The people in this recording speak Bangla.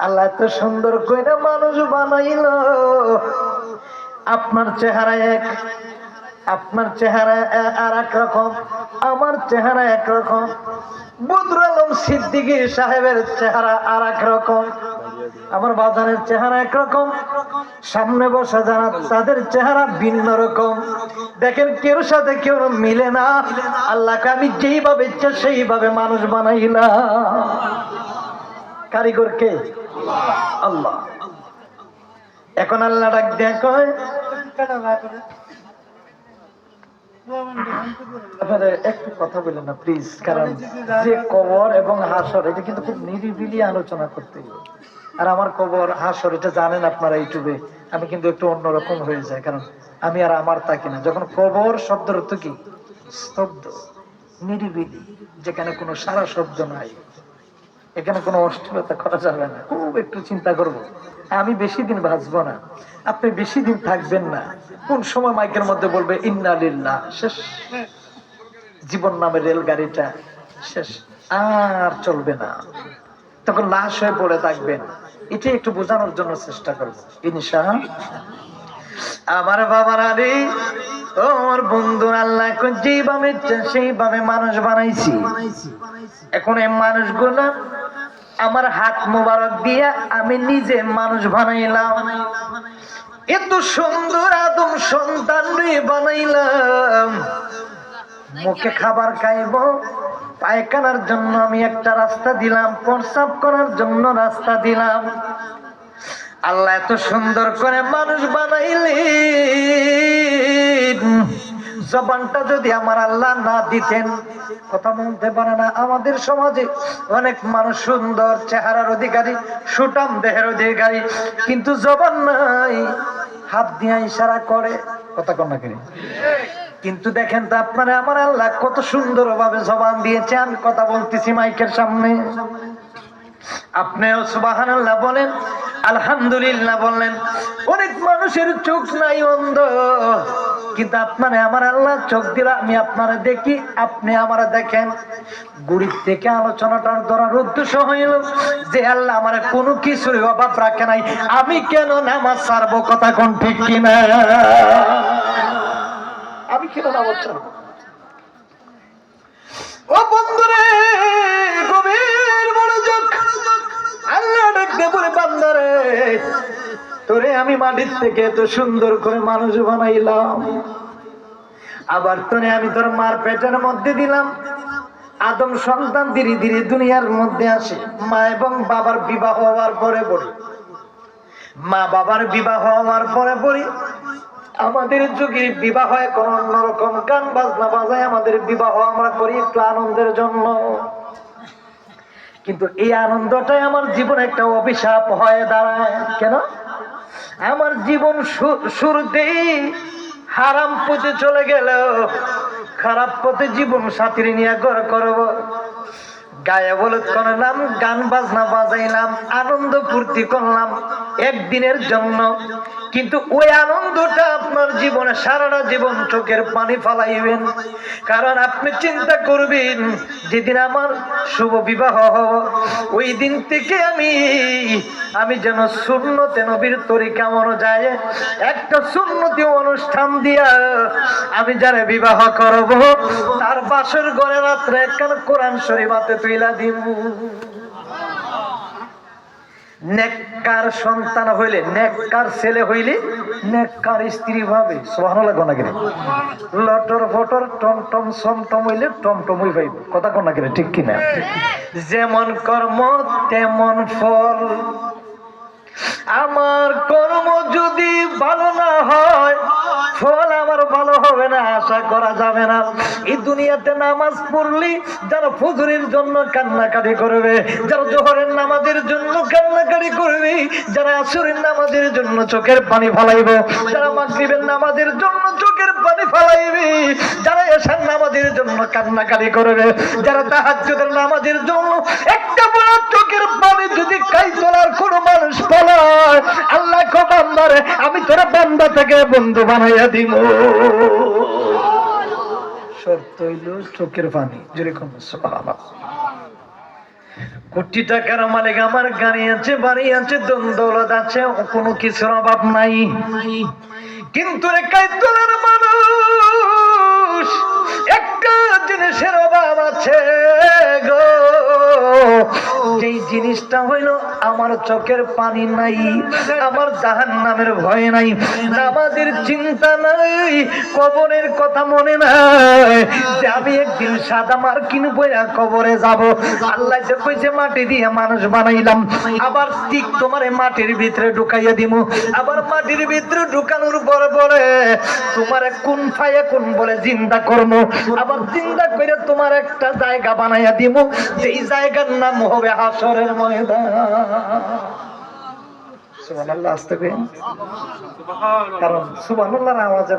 আল্লাহ এত সুন্দর কইরা মানুষ বানাইলো, আপনার চেহারা এক, আপনার চেহারা আর এক রকম, আমার চেহারা একরকম, বদরুল আলম সিদ্দিকী সাহেবের চেহারা আর এক রকম, আমার বাজানের চেহারা একরকম, সামনে বসা যারা তাদের চেহারা ভিন্ন রকম। দেখেন কেউ সাথে কেউ মিলে না। আল্লাহকে আমি যেইভাবে ইচ্ছা সেইভাবে মানুষ বানাইলাম। কারিগর কে? আল্লাহ। এখন আল্লাহ ডাক দেয়া কয়, একটু কথা বলেন না প্লিজ, কারণ যে কবর এবং হাসর এটা কিন্তু খুব নিরিবিলি আলোচনা করতে হবে। আর আমার কবর হাসর এটা জানেন আপনারা ইউটিউবে, আমি কিন্তু একটু অন্যরকম হয়ে যায়, কারণ আমি আর আমার তাকি না। যখন কবর শব্দের অর্থ কি? স্তব্ধ, নিরিবিলি, যেখানে কোনো সারা শব্দ নাই, এখানে কোনো অশ্লীলতা করা যাবে না। খুব একটু চিন্তা করব, আমি বেশি দিন বাঁচবো না, আপনি বেশি দিন থাকবেন না। কোন সময় মাইকের মধ্যে বলবে ইন্না লিল্লাহ, শেষ, জীবন নামের রেলগাড়িটা শেষ, আর চলবে না, তখন লাশ হয়ে পড়ে থাকবেন। এটা একটু বোঝানোর জন্য চেষ্টা করবো ইনশাআল্লাহ। আমার বাবার আলী, ওর বন্ধু, আল্লাহ যেভাবে সেইভাবে মানুষ বানাইছি। এখন এই মানুষগুলো আমার হাত মোবারক দিয়া আমি নিজে মানুষ বানাইলাম। এত সুন্দর আদম সন্তান বানাইলাম। মুখে খাবার খাইব, পায়খানার জন্য আমি একটা রাস্তা দিলাম, প্রস্রাব করার জন্য রাস্তা দিলাম। আল্লাহ এত সুন্দর করে মানুষ বানাইলেন, জবানটা যদি আমার আল্লাহ না দিতেন, কথা বলতে পারে না। আমাদের সমাজে অনেক মানুষ সুন্দর চেহারার অধিকারী, সুঠাম দেহের অধিকারী, কিন্তু জবান নাই, হাত দিয়ে ইশারা করে, কথা কন না কেন? কিন্তু দেখেন তো আপনারা, আমার আল্লাহ কত সুন্দর ভাবে জবান দিয়েছে। আমি কথা বলতেছি মাইকের সামনে, আপনিও সুবহানাল্লাহ বলেন, আলহামদুলিল্লাহ বললেন। অনেক মানুষের চোখ নাই, অন্ধ, কিন্তু আপনারে আমার আল্লাহ চোখ দিলে আমি আপনারা দেখি, আপনি আমারা দেখেন। গুড়ির থেকে আলোচনাটার ধরার উদ্দেশ্য হইল যে আল্লাহ আমার কোনো কিছুর অভাব রাখে নাই, আমি কেন নামাজ ছাড়বো, কথা কোন ঠিক কিনা? আমি কেন নামাজ ছাড়বো? ও বন্ধুরে, গভীর মনোযোগ। আল্লাহ ডাকতে বলে, বান্দারে তোরে আমি মাটির থেকে এত সুন্দর করে মানুষ বানাইলাম, আবার তোরে আমি তোর মার পেটের মধ্যে দিলাম। আদম সন্তান ধীরে ধীরে দুনিয়ার মধ্যে আসে। মা এবং বাবার বিবাহ হওয়ার পরে পরে, মা বাবার বিবাহ হওয়ার পরে পরে আমাদের যুগে বিবাহ এখন অন্যরকম, গান বাজনা বাজায় আমাদের বিবাহ আমরা করি একটু আনন্দের জন্য। কিন্তু এই আনন্দটাই আমার জীবনে একটা অভিশাপ হয়ে দাঁড়ায়। কেন? আমার জীবন শুরুতেই হারাম পথে চলে গেল, খারাপ পথে জীবন সাথী নিয়ে ঘর করব, গায়ে বলদ করলাম, গান বাজনা বাজাইলাম, আনন্দ ফুর্তি করলাম একদিনের জন্য, কিন্তু ওই আনন্দটা আপনার জীবনে সারাটা জীবন চোখের পানি ফালাইবেন। কারণ আপনি চিন্তা করবেন, যেদিন আমার শুভ বিবাহ ওই দিন থেকে আমি যেন সুন্নতে নবীর তরিকা অনুযায়ী একটা সুন্নতি অনুষ্ঠান দিয়া আমি যারা বিবাহ করব, তার বাসর ঘরে রাত্রে একখান কোরআন শরীফ হাতে তুইলা দিব। নেককার সন্তান হইলে, নেককার ছেলে হইলে নেককার স্ত্রী ভাবে, সুবহানাল্লাহ কোন নাকি? লটর ফটর টমটম সমটম হইলে টমটমই পাইব, কথা কোন নাকি? ঠিক কিনা? যেমন কর্ম তেমন ফল। আমার কর্ম যদি ভালো না হয়, ফল আমার ভালো হবে না, আশা করা যাবে না। এই দুনিয়াতে নামাজ পড়লি যারা ফজরের জন্য কান্নাকাটি করবে, যারা জোহরের নামাজের জন্য কান্নাকাটি করবে, যারা আসরের নামাজের জন্য চোখের পানি ফালাইবে, যারা মাগরিবের নামাজের জন্য চোখের পানি ফালাইবে, যারা এশার নামাজের জন্য কান্নাকাটি করবে, যারা তাহাজ্জুদের নামাজের জন্য একটা বড় চোখের পানি যদি কাই তোলার কোনো মানুষ পালায়, আল্লাহ কো বান্দারে আমি তোরা বান্দা থেকে বন্ধু বানাইয়া দিব। শর্ত হইল চোখের পানি, যেরকম সুবহানাল্লাহ। কোটি টাকার মালিক, আমার গাড়ি আছে, বাড়ি আছে, ধন দৌলত আছে, কোনো কিছুর অভাব নাই। কিন্তু একাই তোলার মানুষ, একটা জিনিসের অভাব আছে গো, যেই জিনিসটা হইল আমার চোখের পানি নাই, আমার জাহান্নামের ভয় নাই, নামাজের চিন্তা নাই, কবরের কথা মনে নাই, যে আমি একদিন সাদা মার্কিন বইয়া কবরে যাব। আল্লাহ যে কইছে মাটি দিয়ে মানুষ বানাইলাম, আবার ঠিক তোমার মাটির ভিতরে ঢুকাইয়া দিমু, আবার মাটির ভিতরে ঢুকানোর পরে পরে তোমার কোন ফায়ে কোন বলে জিন্দা করবো, আবার জিন্দা করে তোমার একটা জায়গা বানাইয়া দিমু, যেই জায়গার নাম হবে হাসরের ময়দান। সুবহানাল্লাহ, আসতে কারণ সুবহানাল্লাহর আওয়াজ